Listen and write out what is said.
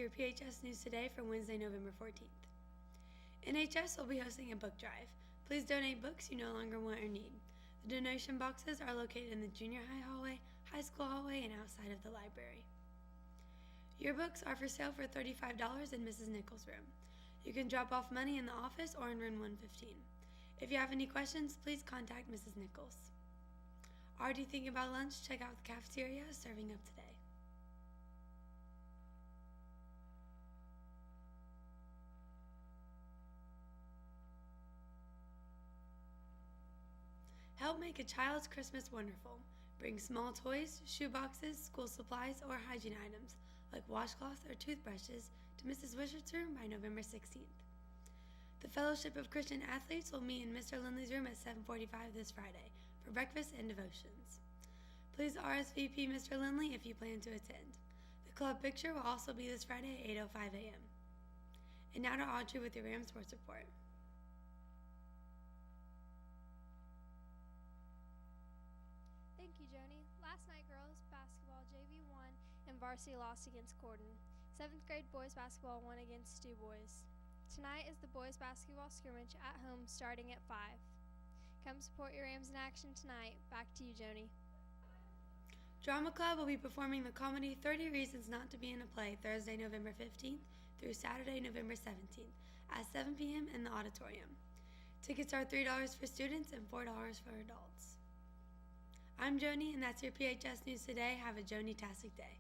your PHS News Today for Wednesday, November 14th. NHS will be hosting a book drive. Please donate books you no longer want or need. The donation boxes are located in the junior high hallway, high school hallway, and outside of the library. Yearbooks are for sale for $35 in Mrs. Nichols' room. You can drop off money in the office or in room 115. If you have any questions, please contact Mrs. Nichols. Already thinking about lunch? Check out the cafeteria serving up today. Help make a child's Christmas wonderful. Bring small toys, shoe boxes, school supplies, or hygiene items like washcloths or toothbrushes to Mrs. Wishart's room by November 16th. The Fellowship of Christian Athletes will meet in Mr. Lindley's room at 7:45 this Friday for breakfast and devotions. Please RSVP Mr. Lindley if you plan to attend. The club picture will also be this Friday at 8:05 a.m. And now to Audrey with your Ram Sports Report. Thank you, Joni. Last night, girls basketball JV won and varsity lost against Gordon. 7th grade boys basketball won against Stu Boys. Tonight is the boys basketball scrimmage at home starting at 5. Come support your Rams in action tonight. Back to you, Joni. Drama Club will be performing the comedy 30 Reasons Not to Be in a Play Thursday, November 15th through Saturday, November 17th at 7 p.m. in the auditorium. Tickets are $3 for students and $4 for adults. I'm Joni, and that's your PHS News Today. Have a Joni-tastic day.